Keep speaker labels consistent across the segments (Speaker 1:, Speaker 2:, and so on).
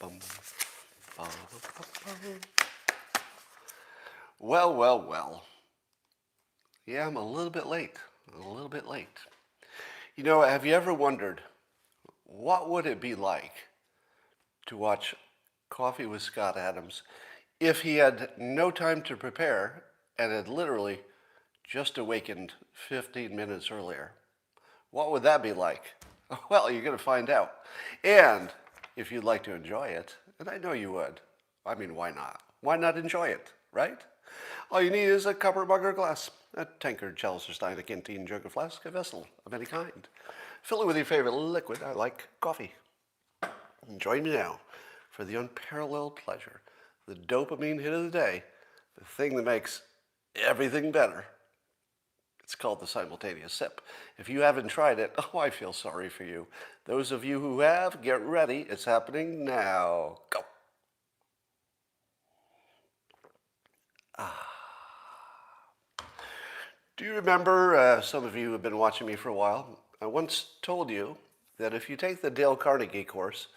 Speaker 1: bum, bum, bum. Well, well, well. Yeah, I'm a little bit late. A little bit late. You know, have you ever wondered what would it be like to watch Coffee with Scott Adams if he had no time to prepare and had literally just awakened 15 minutes earlier? What would that be like? Well, you're going to find out. And if you'd like to enjoy it, and I know you would, I mean, why not? Why not enjoy it, right? All you need is a cup or mug or glass, a tankard, chalice or stein, a canteen, jug or flask, a vessel of any kind. Fill it with your favorite liquid. I like coffee. And join me now for the unparalleled pleasure, the dopamine hit of the day, the thing that makes everything better. It's called the simultaneous sip. If you haven't tried it, oh, I feel sorry for you. Those of you who have, get ready. It's happening now. Go. Do you remember, some of you have been watching me for a while, I once told you that if you take the Dale Carnegie course,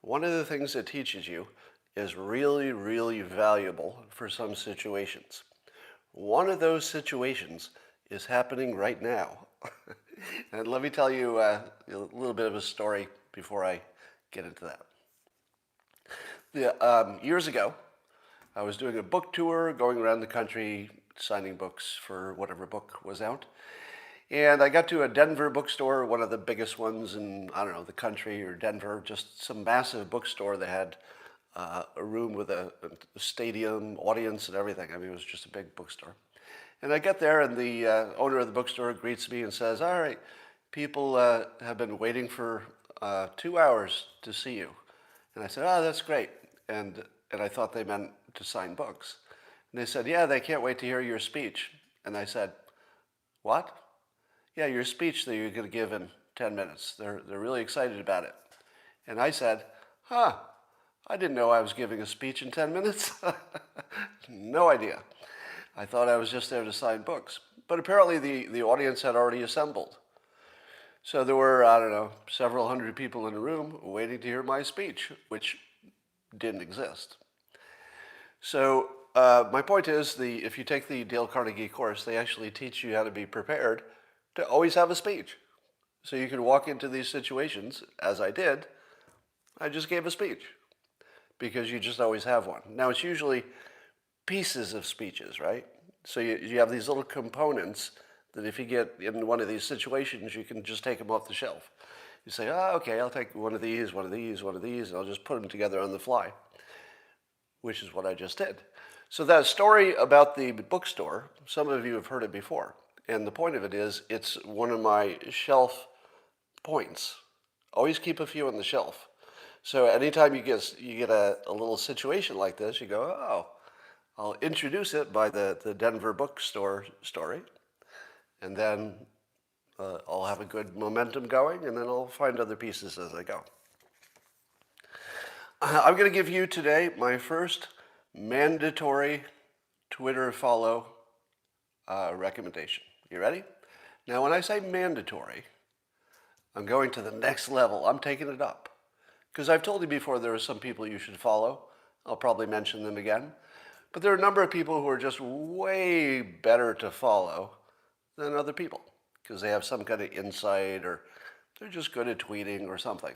Speaker 1: one of the things it teaches you is really, really valuable for some situations. One of those situations is happening right now. And let me tell you a little bit of a story before I get into that. Years ago, I was doing a book tour, going around the country, signing books for whatever book was out. And I got to a Denver bookstore, one of the biggest ones in, I don't know, the country or Denver, just some massive bookstore that had a room with a stadium audience and everything. I mean, it was just a big bookstore. And I get there, and the owner of the bookstore greets me and says, "All right, people have been waiting for 2 hours to see you." And I said, "Oh, that's great." And I thought they meant to sign books. And they said, "Yeah, they can't wait to hear your speech." And I said, "What?" "Yeah, your speech that you're going to give in 10 minutes. They're really excited about it." And I said, "Huh, I didn't know I was giving a speech in 10 minutes." No idea. I thought I was just there to sign books. But apparently the audience had already assembled. So there were, I don't know, several hundred people in the room waiting to hear my speech, which didn't exist. So my point is, if you take the Dale Carnegie course, they actually teach you how to be prepared to always have a speech. So you can walk into these situations, as I did. I just gave a speech because you just always have one. Now, it's usually pieces of speeches, right? So you have these little components that if you get in one of these situations, you can just take them off the shelf. You say, "Oh, okay, I'll take one of these, one of these, one of these, and I'll just put them together on the fly," which is what I just did. So that story about the bookstore, some of you have heard it before. And the point of it is, it's one of my shelf points. Always keep a few on the shelf. So anytime you get a little situation like this, you go, "Oh, I'll introduce it by the Denver bookstore story, and then I'll have a good momentum going, and then I'll find other pieces as I go." I'm going to give you today my first mandatory Twitter follow recommendation. You ready? Now, when I say mandatory, I'm going to the next level. I'm taking it up. Because I've told you before there are some people you should follow. I'll probably mention them again. But there are a number of people who are just way better to follow than other people because they have some kind of insight or they're just good at tweeting or something.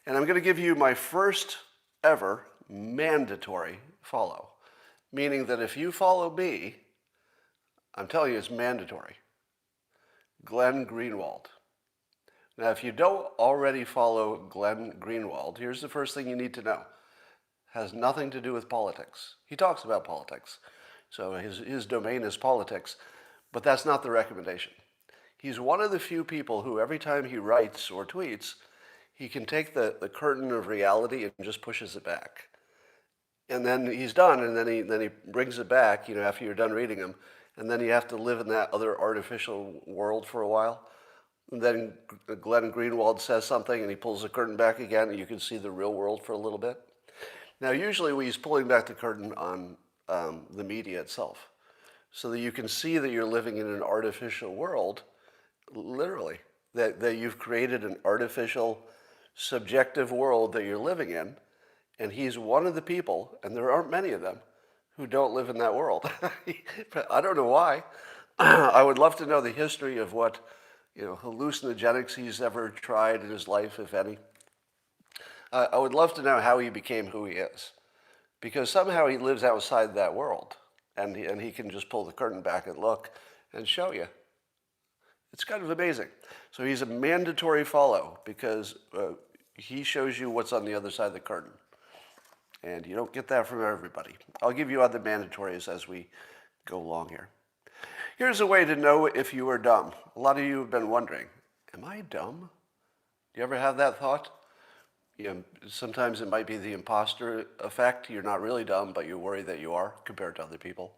Speaker 1: And I'm going to give you my first ever mandatory follow, meaning that if you follow me, I'm telling you it's mandatory. Glenn Greenwald. Now, if you don't already follow Glenn Greenwald, here's the first thing you need to know. Has nothing to do with politics. He talks about politics, so his domain is politics, but that's not the recommendation. He's one of the few people who every time he writes or tweets, he can take the curtain of reality and just pushes it back. And then he's done, and then he brings it back, after you're done reading him, and then you have to live in that other artificial world for a while. And then Glenn Greenwald says something, and he pulls the curtain back again, and you can see the real world for a little bit. Now, usually he's pulling back the curtain on the media itself, so that you can see that you're living in an artificial world, literally, that you've created an artificial, subjective world that you're living in, And he's one of the people, and there aren't many of them, who don't live in that world. I don't know why. I would love to know the history of what, hallucinogenics he's ever tried in his life, if any. I would love to know how he became who he is, because somehow he lives outside that world, and he can just pull the curtain back and look and show you. It's kind of amazing. So he's a mandatory follow, because he shows you what's on the other side of the curtain. And you don't get that from everybody. I'll give you other mandatories as we go along here. Here's a way to know if you are dumb. A lot of you have been wondering, am I dumb? Do you ever have that thought? Sometimes it might be the imposter effect. You're not really dumb, but you worry that you are compared to other people.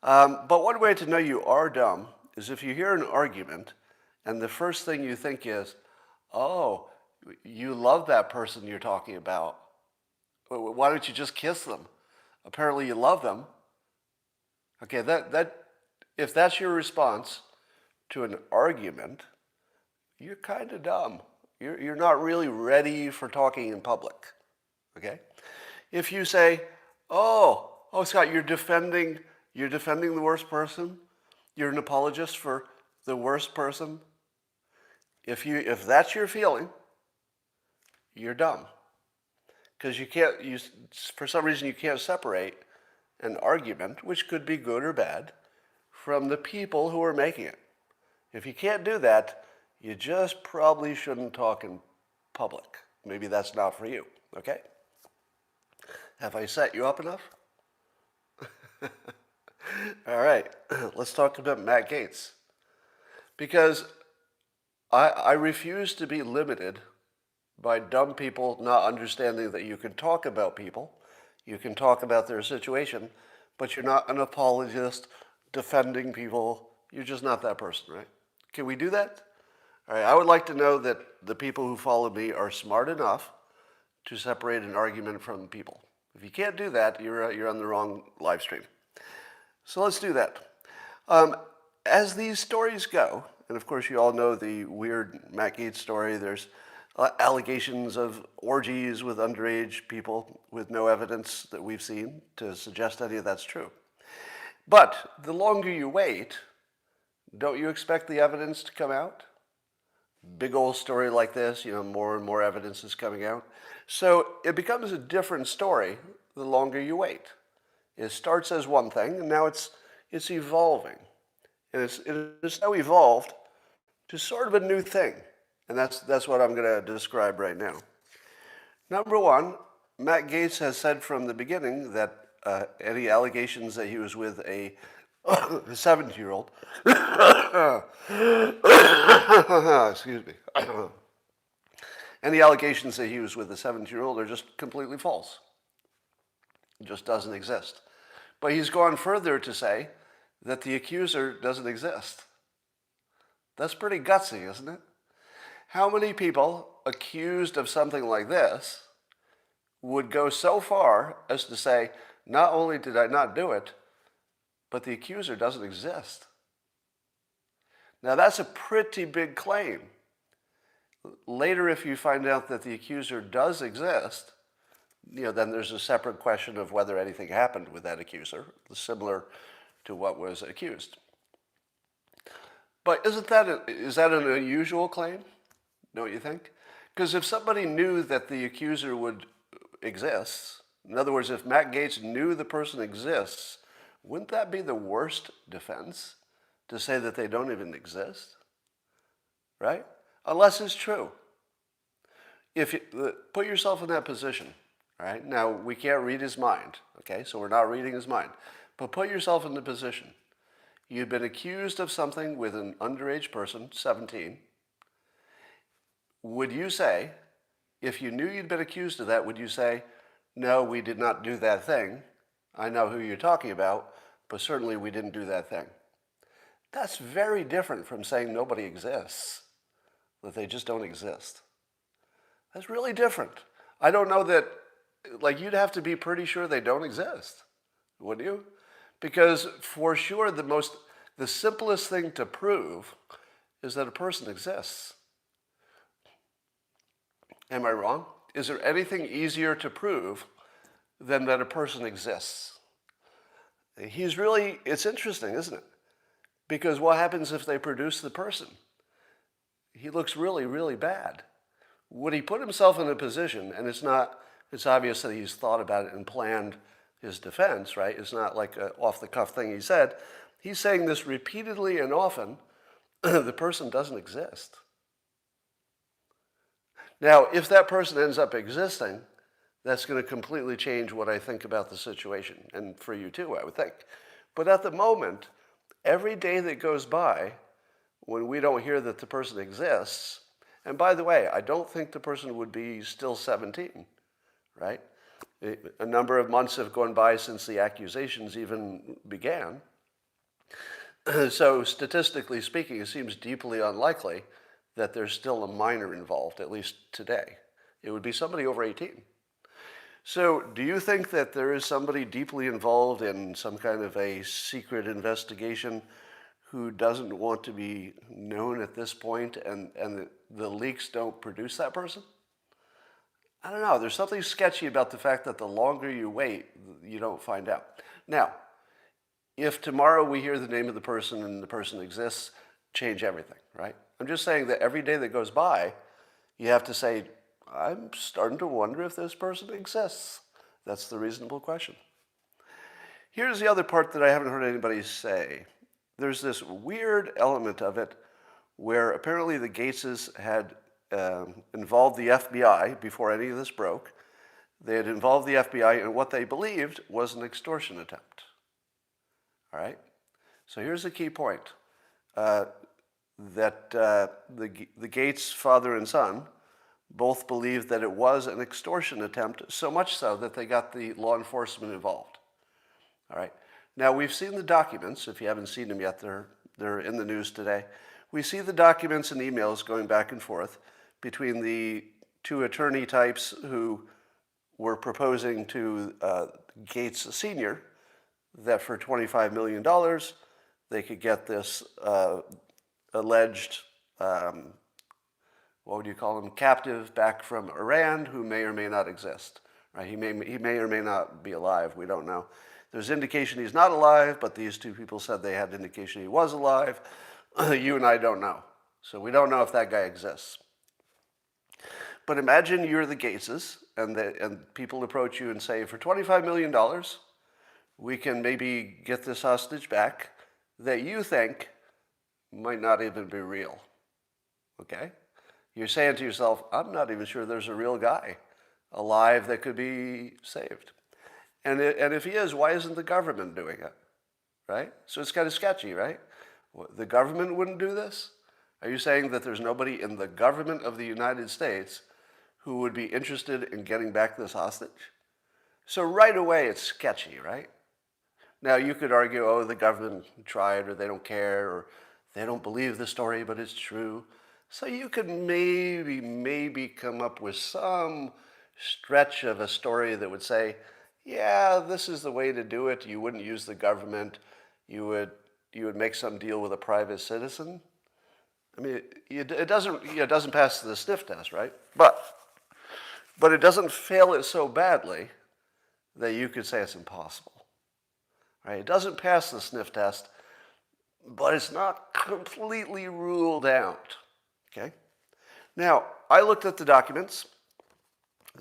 Speaker 1: But one way to know you are dumb is if you hear an argument and the first thing you think is, oh, you love that person you're talking about. Why don't you just kiss them? Apparently you love them. Okay, if that's your response to an argument, you're kind of dumb. You're not really ready for talking in public. Okay? If you say, oh, Scott, you're defending the worst person. You're an apologist for the worst person. If that's your feeling, you're dumb. Because for some reason you can't separate an argument, which could be good or bad, from the people who are making it. If you can't do that, you just probably shouldn't talk in public. Maybe that's not for you, okay? Have I set you up enough? All right, let's talk about Matt Gaetz. Because I refuse to be limited by dumb people not understanding that you can talk about people, you can talk about their situation, but you're not an apologist defending people. You're just not that person, right? Can we do that? All right, I would like to know that the people who follow me are smart enough to separate an argument from people. If you can't do that, you're on the wrong live stream. So let's do that. As these stories go, and of course you all know the weird Matt Gaetz story, there's allegations of orgies with underage people with no evidence that we've seen to suggest any of that's true. But the longer you wait, don't you expect the evidence to come out? Big old story like this, more and more evidence is coming out. So it becomes a different story the longer you wait. It starts as one thing, and now it's evolving. And it's now evolved to sort of a new thing. And that's what I'm going to describe right now. Number one, Matt Gaetz has said from the beginning that any allegations that he was with a 70-year-old, excuse me, any allegations that he was with a 70-year-old are just completely false. It just doesn't exist. But he's gone further to say that the accuser doesn't exist. That's pretty gutsy, isn't it? How many people accused of something like this would go so far as to say, not only did I not do it, but the accuser doesn't exist? Now that's a pretty big claim. Later, if you find out that the accuser does exist, then there's a separate question of whether anything happened with that accuser, similar to what was accused. But is that an unusual claim? Don't you think? Because if somebody knew that the accuser would exist, in other words, if Matt Gaetz knew the person exists, wouldn't that be the worst defense, to say that they don't even exist? Right? Unless it's true. If you put yourself in that position, right? Now, we can't read his mind, okay? So we're not reading his mind. But put yourself in the position. You've been accused of something with an underage person, 17. Would you say, if you knew you'd been accused of that, would you say, no, we did not do that thing. I know who you're talking about, but certainly we didn't do that thing. That's very different from saying nobody exists, that they just don't exist. That's really different. I don't know that, you'd have to be pretty sure they don't exist, wouldn't you? Because for sure, the simplest thing to prove is that a person exists. Am I wrong? is there anything easier to prove than that a person exists? It's interesting, isn't it? Because what happens if they produce the person? He looks really, really bad. Would he put himself in a position, and it's obvious that he's thought about it and planned his defense, right? It's not like an off-the-cuff thing he said. He's saying this repeatedly and often. The person doesn't exist. Now, if that person ends up existing, that's going to completely change what I think about the situation, and for you too, I would think. But at the moment, every day that goes by when we don't hear that the person exists, and by the way, I don't think the person would be still 17, right? A number of months have gone by since the accusations even began. So statistically speaking, it seems deeply unlikely that there's still a minor involved, at least today. It would be somebody over 18. So do you think that there is somebody deeply involved in some kind of a secret investigation who doesn't want to be known at this point, and the leaks don't produce that person? I don't know. There's something sketchy about the fact that the longer you wait, you don't find out. Now, if tomorrow we hear the name of the person and the person exists, change everything, right? I'm just saying that every day that goes by, you have to say, I'm starting to wonder if this person exists. That's the reasonable question. Here's the other part that I haven't heard anybody say. There's this weird element of it where apparently the Gaetzes had involved the FBI before any of this broke. They had involved the FBI in what they believed was an extortion attempt. All right? So here's the key point. That the Gaetz father and son both believed that it was an extortion attempt, so much so that they got the law enforcement involved. All right. Now, we've seen the documents. If you haven't seen them yet, they're in the news today. We see the documents and emails going back and forth between the two attorney types who were proposing to Gaetz Sr. that for $25 million, they could get this alleged, what would you call him, captive back from Iran who may or may not exist. Right? He may or may not be alive. We don't know. There's indication he's not alive, but these two people said they had indication he was alive. You and I don't know. So we don't know if that guy exists. But imagine you're the Gaetzes, and people approach you and say, for $25 million, we can maybe get this hostage back that you think might not even be real. Okay? You're saying to yourself, I'm not even sure there's a real guy alive that could be saved. And if he is, why isn't the government doing it? Right? So it's kind of sketchy, right? The government wouldn't do this? Are you saying that there's nobody in the government of the United States who would be interested in getting back this hostage? So right away, it's sketchy, right? Now, you could argue, oh, the government tried, or they don't care, or they don't believe the story, but it's true. So you could maybe come up with some stretch of a story that would say, yeah, this is the way to do it. You wouldn't use the government. You would make some deal with a private citizen. I mean, it doesn't pass the sniff test, right? But it doesn't fail it so badly that you could say it's impossible. Right? It doesn't pass the sniff test, but it's not completely ruled out. Okay? Now, I looked at the documents,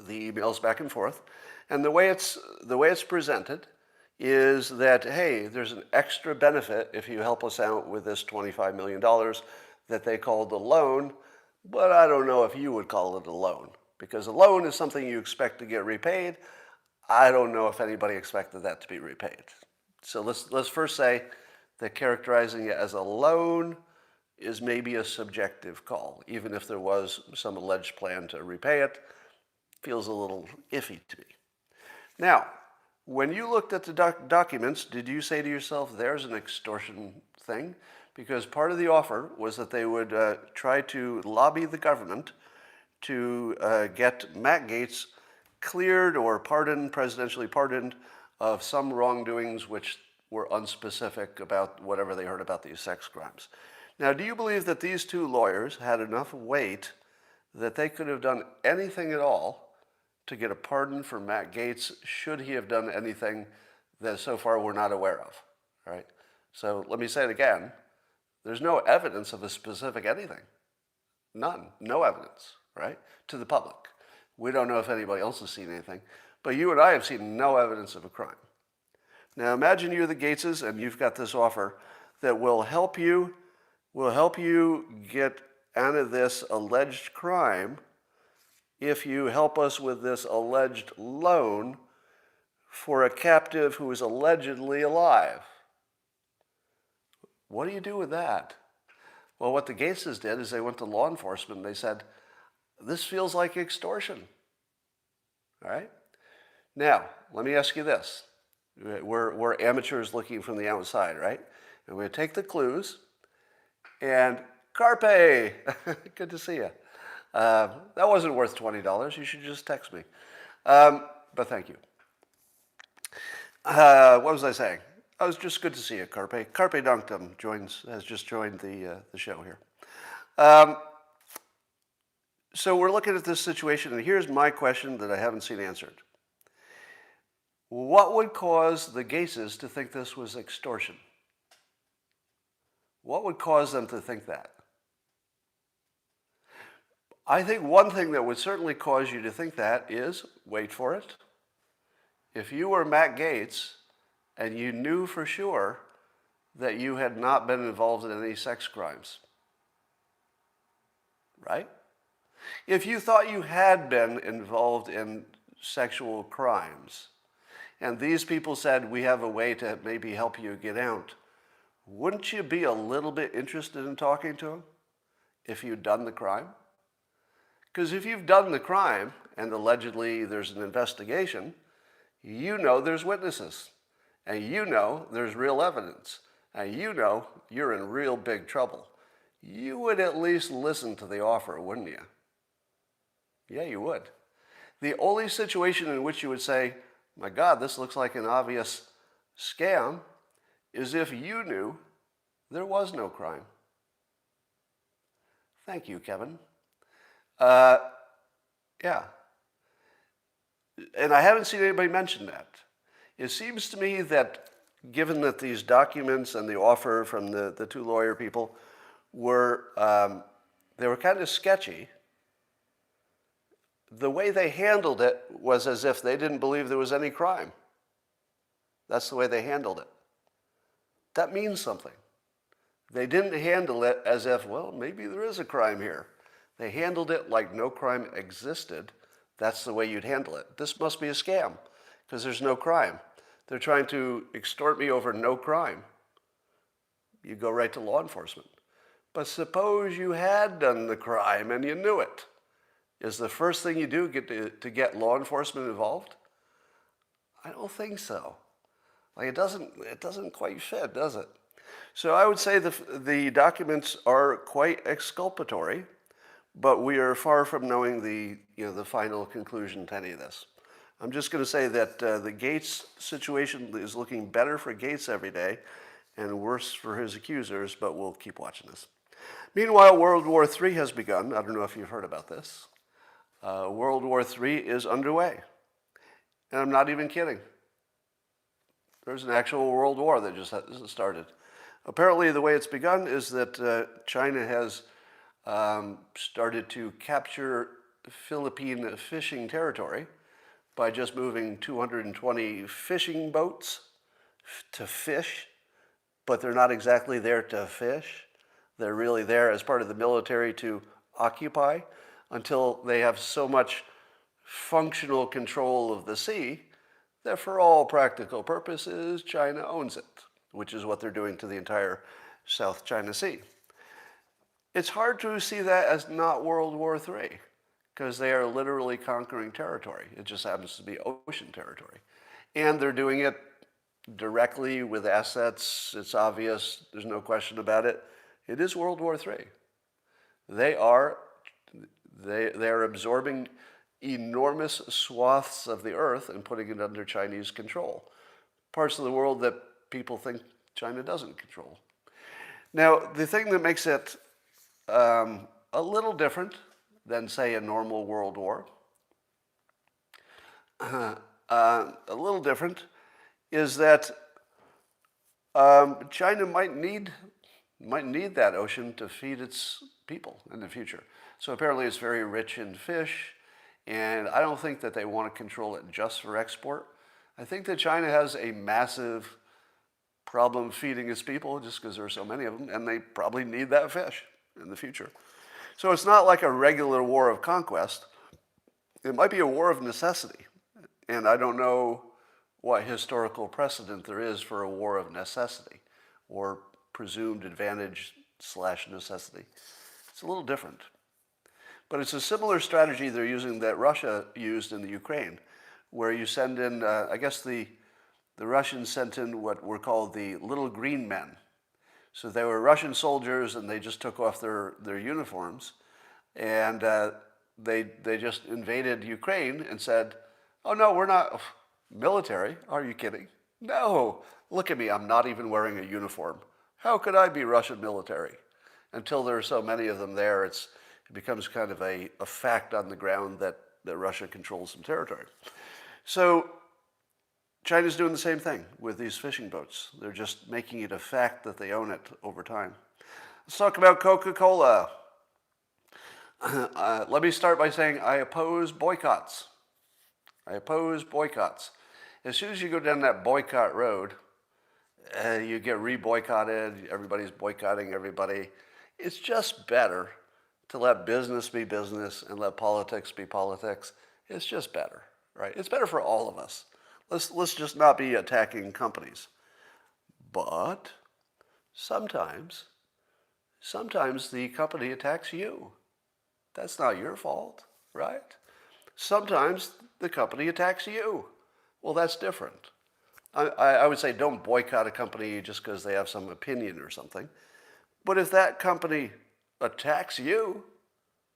Speaker 1: the emails back and forth, and the way it's presented is that, hey, there's an extra benefit if you help us out with this $25 million that they called a loan, but I don't know if you would call it a loan, because a loan is something you expect to get repaid. I don't know if anybody expected that to be repaid. So let's first say that characterizing it as a loan is maybe a subjective call, even if there was some alleged plan to repay it. Feels a little iffy to me. Now, when you looked at the documents, did you say to yourself, there's an extortion thing? Because part of the offer was that they would try to lobby the government to get Matt Gaetz cleared or pardoned, presidentially pardoned, of some wrongdoings which were unspecific about whatever they heard about these sex crimes. Now, do you believe that these two lawyers had enough weight that they could have done anything at all to get a pardon for Matt Gaetz should he have done anything that so far we're not aware of. All right? So let me say it again. There's no evidence of a specific anything. None. No evidence, right? To the public. We don't know if anybody else has seen anything, but you and I have seen no evidence of a crime. Now imagine you're the Gaetzes and you've got this offer that will help you get out of this alleged crime if you help us with this alleged loan for a captive who is allegedly alive. What do you do with that? Well, what the Gaetzes did is they went to law enforcement and they said, this feels like extortion. All right? Now, let me ask you this. We're amateurs looking from the outside, right? And we're going to take the clues and carpe. Good to see you. That wasn't worth $20. You should just text me. But thank you. What was I saying? Oh, it was just good to see you, Carpe. Carpe Dunctum has just joined the show here. So we're looking at this situation, and here's my question that I haven't seen answered. What would cause the Gaetzes to think this was extortion? What would cause them to think that? I think one thing that would certainly cause you to think that is, wait for it, if you were Matt Gaetz and you knew for sure that you had not been involved in any sex crimes, right? If you thought you had been involved in sexual crimes, and these people said, we have a way to maybe help you get out, wouldn't you be a little bit interested in talking to them if you'd done the crime? Because if you've done the crime, and allegedly there's an investigation, you know there's witnesses, and you know there's real evidence, and you know you're in real big trouble. You would at least listen to the offer, wouldn't you? Yeah, you would. The only situation in which you would say, my God, this looks like an obvious scam, is if you knew there was no crime. Thank you, Kevin. Yeah. And I haven't seen anybody mention that. It seems to me that given that these documents and the offer from the two lawyer people were, they were kind of sketchy, the way they handled it was as if they didn't believe there was any crime. That's the way they handled it. That means something. They didn't handle it as if, well, maybe there is a crime here. They handled it like no crime existed. That's the way you'd handle it. This must be a scam because there's no crime. They're trying to extort me over no crime. You go right to law enforcement. But suppose you had done the crime and you knew it. Is the first thing you do to get law enforcement involved? I don't think so. Like it doesn't quite fit, does it? So I would say the documents are quite exculpatory, but we are far from knowing the final conclusion to any of this. I'm just going to say that the Gaetz situation is looking better for Gaetz every day and worse for his accusers, but we'll keep watching this. Meanwhile, World War III has begun. I don't know if you've heard about this. World War III is underway. And I'm not even kidding. There's an actual world war that just started. Apparently, the way it's begun is that China has started to capture Philippine fishing territory by just moving 220 fishing boats to fish, but they're not exactly there to fish. They're really there as part of the military to occupy until they have so much functional control of the sea that for all practical purposes, China owns it, which is what they're doing to the entire South China Sea. It's hard to see that as not World War III, because they are literally conquering territory. It just happens to be ocean territory. And they're doing it directly with assets. It's obvious. There's no question about it. It is World War III. They are absorbing enormous swaths of the earth and putting it under Chinese control. Parts of the world that people think China doesn't control. Now, the thing that makes it a little different than, say, a normal world war A little different is that China might need that ocean to feed its people in the future. So apparently it's very rich in fish, and I don't think that they want to control it just for export. I think that China has a massive problem feeding its people just because there are so many of them, and they probably need that fish in the future. So it's not like a regular war of conquest. It might be a war of necessity. And I don't know what historical precedent there is for a war of necessity or presumed advantage slash necessity. It's a little different. But it's a similar strategy they're using that Russia used in the Ukraine, where you send in, I guess the Russians sent in what were called the little green men. So they were Russian soldiers, and they just took off their uniforms, and they just invaded Ukraine and said, "Oh no, we're not military. Are you kidding? No, look at me. I'm not even wearing a uniform. How could I be Russian military?" Until there are so many of them there, it becomes kind of a fact on the ground that Russia controls some territory. So China's doing the same thing with these fishing boats. They're just making it a fact that they own it over time. Let's talk about Coca Cola. Let me start by saying I oppose boycotts. I oppose boycotts. As soon as you go down that boycott road, you get re-boycotted. Everybody's boycotting everybody. It's just better to let business be business and let politics be politics. It's just better, right? It's better for all of us. Let's just not be attacking companies. But sometimes the company attacks you. That's not your fault, right? Sometimes the company attacks you. Well, that's different. I would say don't boycott a company just because they have some opinion or something. But if that company attacks you,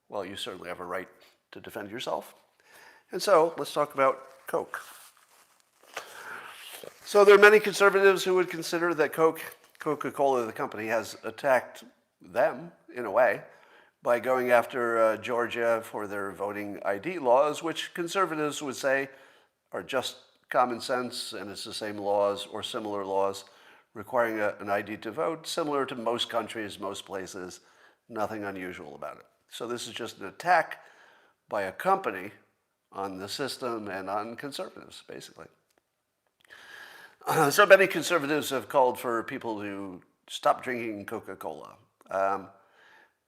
Speaker 1: well, you certainly have a right to defend yourself. And so let's talk about Coke. So there are many conservatives who would consider that Coca Cola, the company, has attacked them in a way by going after Georgia for their voting ID laws, which conservatives would say are just common sense, and it's the same laws or similar laws requiring an ID to vote, similar to most countries, most places, nothing unusual about it. So this is just an attack by a company on the system and on conservatives, basically. So many conservatives have called for people to stop drinking Coca-Cola.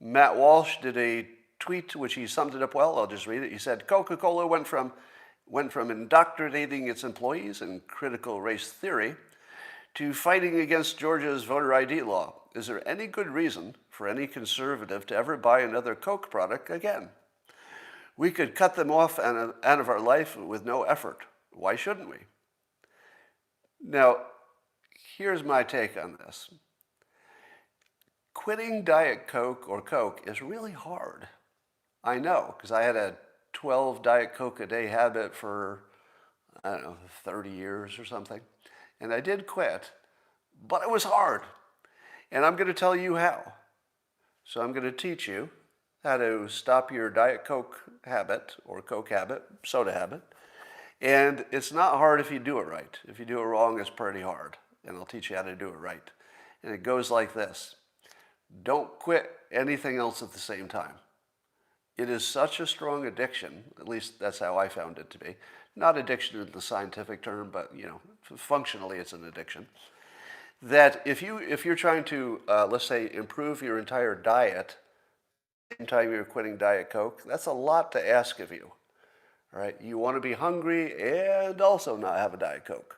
Speaker 1: Matt Walsh did a tweet which he summed it up well. I'll just read it. He said, Coca-Cola went from indoctrinating its employees in critical race theory to fighting against Georgia's voter ID law. Is there any good reason for any conservative to ever buy another Coke product again? We could cut them off out of our life with no effort. Why shouldn't we? Now, here's my take on this. Quitting Diet Coke or Coke is really hard. I know, because I had a 12 Diet Coke a day habit for, 30 years or something. And I did quit, but it was hard. And I'm going to tell you how. So I'm going to teach you how to stop your Diet Coke habit or Coke habit, soda habit. And it's not hard if you do it right. If you do it wrong, it's pretty hard. And I'll teach you how to do it right. And it goes like this. Don't quit anything else at the same time. It is such a strong addiction, at least that's how I found it to be. Not addiction in the scientific term, but functionally it's an addiction. That if you're trying to, let's say, improve your entire diet, at the same time you're quitting Diet Coke, that's a lot to ask of you. All right? You want to be hungry and also not have a Diet Coke.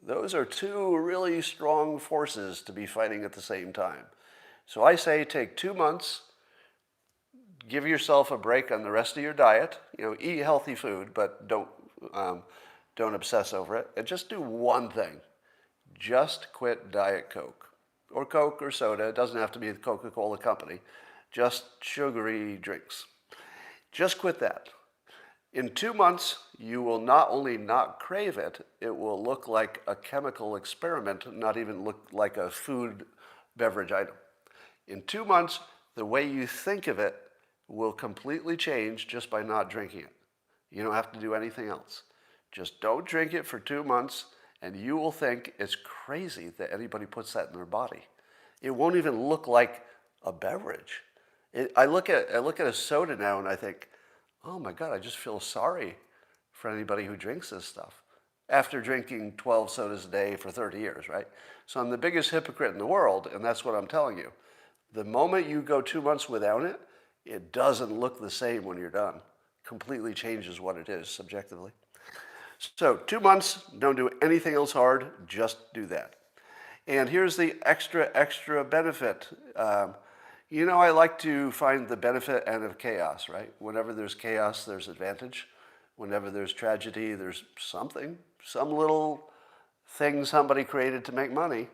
Speaker 1: Those are two really strong forces to be fighting at the same time. So I say take 2 months, give yourself a break on the rest of your diet. Eat healthy food, but don't obsess over it. And just do one thing. Just quit Diet Coke or soda. It doesn't have to be the Coca Cola company. Just sugary drinks. Just quit that. In 2 months, you will not only not crave it, it will look like a chemical experiment, not even look like a food beverage item. In 2 months, the way you think of it will completely change just by not drinking it. You don't have to do anything else. Just don't drink it for 2 months, and you will think it's crazy that anybody puts that in their body. It won't even look like a beverage. I look at a soda now and I think, oh my God, I just feel sorry for anybody who drinks this stuff after drinking 12 sodas a day for 30 years, right? So I'm the biggest hypocrite in the world, and that's what I'm telling you. The moment you go 2 months without it, it doesn't look the same when you're done. Completely changes what it is subjectively. So 2 months, don't do anything else hard, just do that. And here's the extra benefit. I like to find the benefit out of chaos, right? Whenever there's chaos, there's advantage. Whenever there's tragedy, there's something, some little thing somebody created to make money.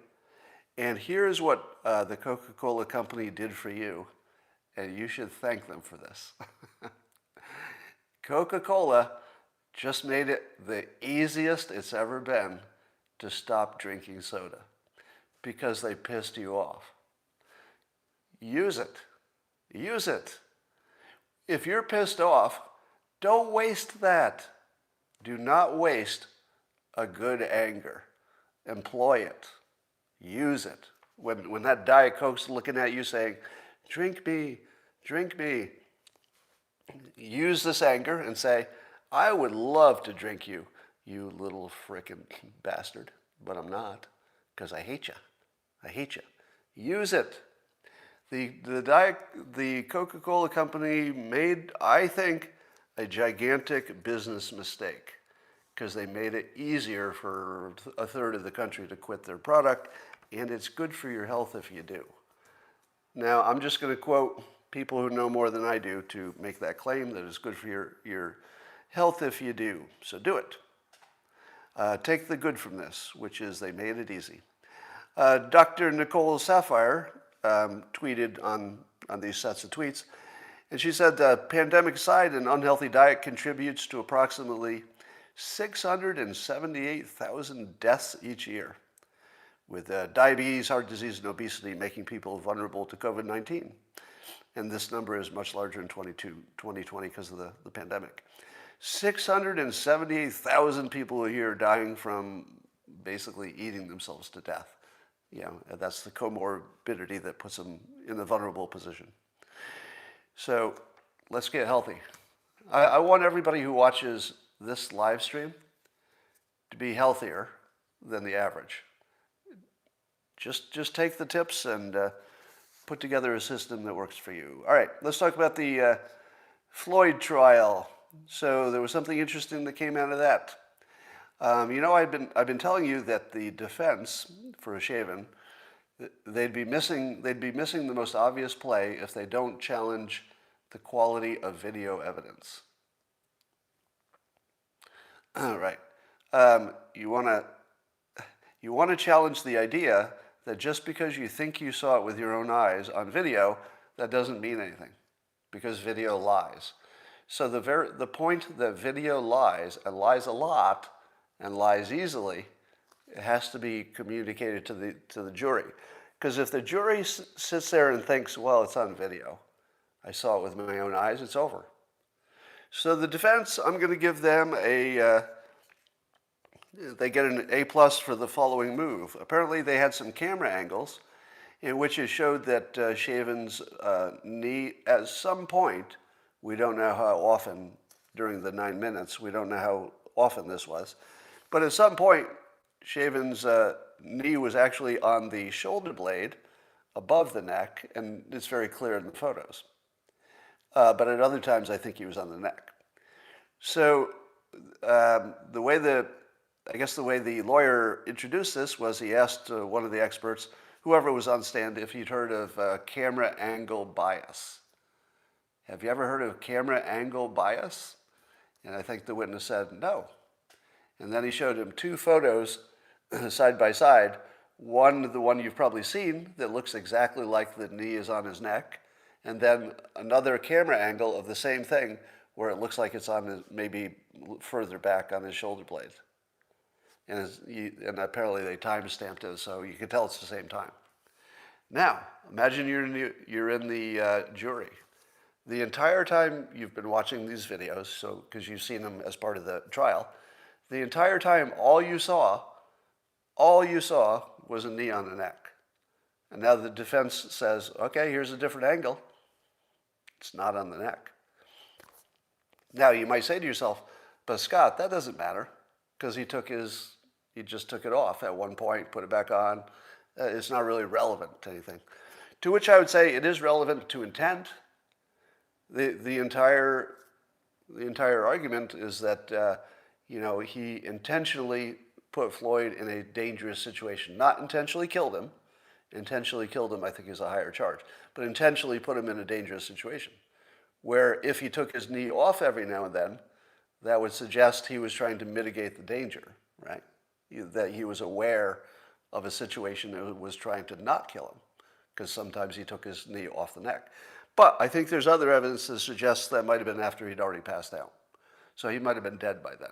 Speaker 1: And here's what the Coca Cola company did for you, and you should thank them for this. Coca Cola just made it the easiest it's ever been to stop drinking soda because they pissed you off. Use it. Use it. If you're pissed off, don't waste that. Do not waste a good anger. Employ it. Use it. When that Diet Coke's looking at you saying, drink me, drink me, use this anger and say, I would love to drink you, you little frickin' bastard, but I'm not, because I hate you. I hate you. Use it. The Coca-Cola company made, I think, a gigantic business mistake because they made it easier for a third of the country to quit their product, and it's good for your health if you do. Now, I'm just going to quote people who know more than I do to make that claim that it's good for your health if you do. So do it. Take the good from this, which is they made it easy. Dr. Nicole Saphier tweeted on these sets of tweets, and she said, pandemic aside, an unhealthy diet contributes to approximately 678,000 deaths each year, with diabetes, heart disease, and obesity making people vulnerable to COVID-19. And this number is much larger in 2020 because of the pandemic. 678,000 people a year dying from basically eating themselves to death. That's the comorbidity that puts them in a vulnerable position. So let's get healthy. I want everybody who watches this live stream to be healthier than the average. Just take the tips and put together a system that works for you. All right, let's talk about the Floyd trial. So there was something interesting that came out of that. I've been telling you that the defense for a shaven, they'd be missing the most obvious play if they don't challenge the quality of video evidence. All right, you want to challenge the idea that just because you think you saw it with your own eyes on video, that doesn't mean anything, because video lies. So the point that video lies, and lies a lot, and lies easily, it has to be communicated to the jury. Because if the jury sits there and thinks, well, it's on video, I saw it with my own eyes, it's over. So the defense, I'm going to give them they get an A+ for the following move. Apparently they had some camera angles in which it showed that Shaven's knee, at some point, we don't know how often during the 9 minutes, we don't know how often this was, but at some point, Shaven's knee was actually on the shoulder blade above the neck, and it's very clear in the photos. But at other times, I think he was on the neck. So the way the lawyer introduced this was he asked one of the experts, whoever was on stand, if he'd heard of camera angle bias. Have you ever heard of camera angle bias? And I think the witness said no. And then he showed him two photos side by side. One, the one you've probably seen, that looks exactly like the knee is on his neck. And then another camera angle of the same thing where it looks like it's on maybe further back on his shoulder blade. And apparently they time-stamped it so you can tell it's the same time. Now, imagine you're in the jury. The entire time you've been watching these videos, so because you've seen them as part of the trial, The entire time, all you saw was a knee on the neck. And now the defense says, okay, here's a different angle. It's not on the neck. Now you might say to yourself, but Scott, that doesn't matter because he just took it off at one point, put it back on. It's not really relevant to anything. To which I would say it is relevant to intent. The entire argument is that he intentionally put Floyd in a dangerous situation. Not intentionally killed him. Intentionally killed him, I think, is a higher charge. But intentionally put him in a dangerous situation. Where if he took his knee off every now and then, that would suggest he was trying to mitigate the danger, right? That he was aware of a situation that was trying to not kill him, because sometimes he took his knee off the neck. But I think there's other evidence that suggests that might have been after he'd already passed out. So he might have been dead by then.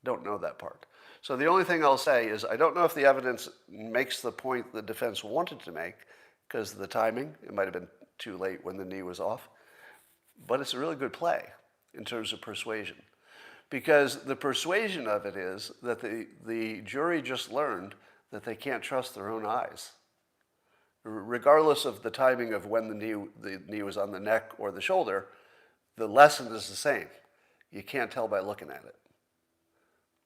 Speaker 1: Don't know that part. So the only thing I'll say is I don't know if the evidence makes the point the defense wanted to make, because of the timing. It might have been too late when the knee was off. But it's a really good play in terms of persuasion. Because the persuasion of it is that the jury just learned that they can't trust their own eyes. Regardless of the timing of when the knee was on the neck or the shoulder, the lesson is the same. You can't tell by looking at it.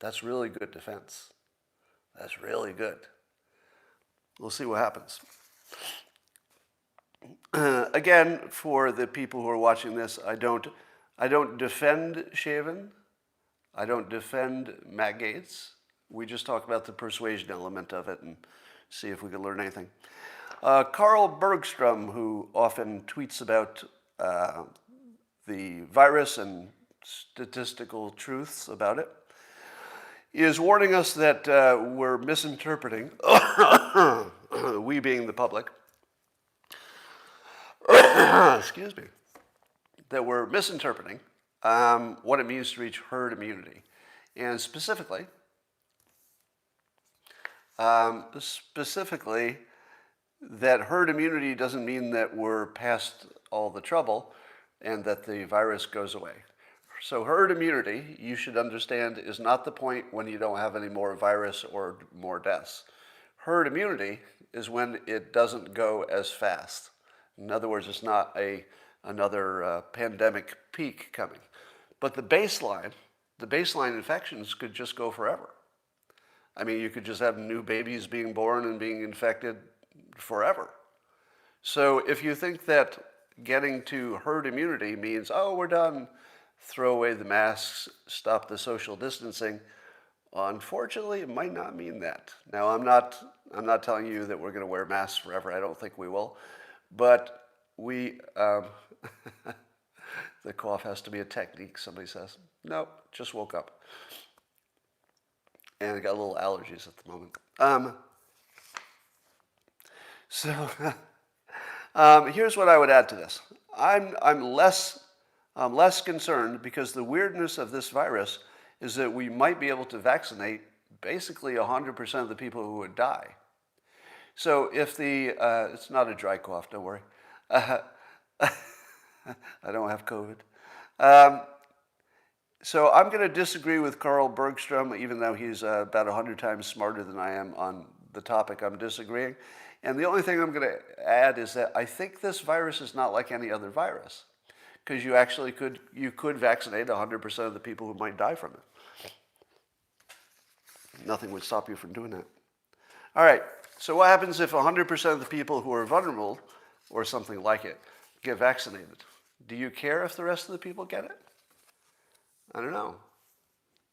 Speaker 1: That's really good defense. That's really good. We'll see what happens. Again, for the people who are watching this, I don't defend Shaven. I don't defend Matt Gaetz. We just talk about the persuasion element of it and see if we can learn anything. Carl Bergstrom, who often tweets about the virus and statistical truths about it, is warning us that we're misinterpreting, we being the public, excuse me, that we're misinterpreting what it means to reach herd immunity. And specifically, that herd immunity doesn't mean that we're past all the trouble and that the virus goes away. So herd immunity, you should understand, is not the point when you don't have any more virus or more deaths. Herd immunity is when it doesn't go as fast. In other words, it's not another pandemic peak coming. But the baseline infections could just go forever. I mean, you could just have new babies being born and being infected forever. So if you think that getting to herd immunity means, oh, we're done, throw away the masks, stop the social distancing, unfortunately, it might not mean that. Now, I'm not telling you that we're going to wear masks forever. I don't think we will. But we, the cough has to be a technique, somebody says. No, just woke up. And I got little allergies at the moment. Here's what I would add to this. I'm less concerned because the weirdness of this virus is that we might be able to vaccinate basically 100% of the people who would die. So if it's not a dry cough, don't worry. I don't have COVID. So I'm going to disagree with Carl Bergstrom, even though he's about 100 times smarter than I am on the topic I'm disagreeing. And the only thing I'm going to add is that I think this virus is not like any other virus, because you actually could vaccinate 100% of the people who might die from it. Nothing would stop you from doing that. All right, so what happens if 100% of the people who are vulnerable, or something like it, get vaccinated? Do you care if the rest of the people get it? I don't know.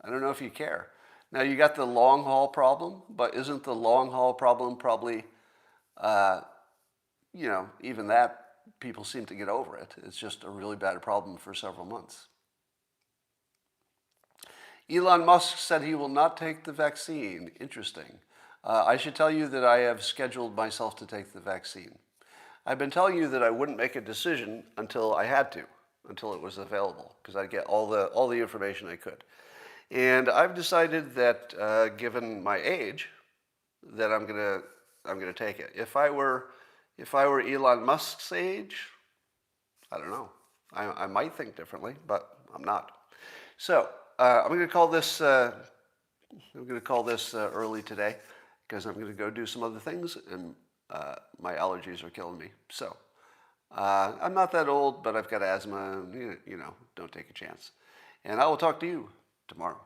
Speaker 1: I don't know if you care. Now, you got the long haul problem, but isn't the long haul problem probably, even that, people seem to get over it. It's just a really bad problem for several months. Elon Musk said he will not take the vaccine. Interesting. I should tell you that I have scheduled myself to take the vaccine. I've been telling you that I wouldn't make a decision until I had to, until it was available, because I'd get all the information I could. And I've decided that, given my age, that I'm gonna take it. If I were Elon Musk's age, I don't know. I might think differently, but I'm not. So I'm going to call this I'm going to call this early today because I'm going to go do some other things, and my allergies are killing me. So I'm not that old, but I've got asthma. And, don't take a chance. And I will talk to you tomorrow.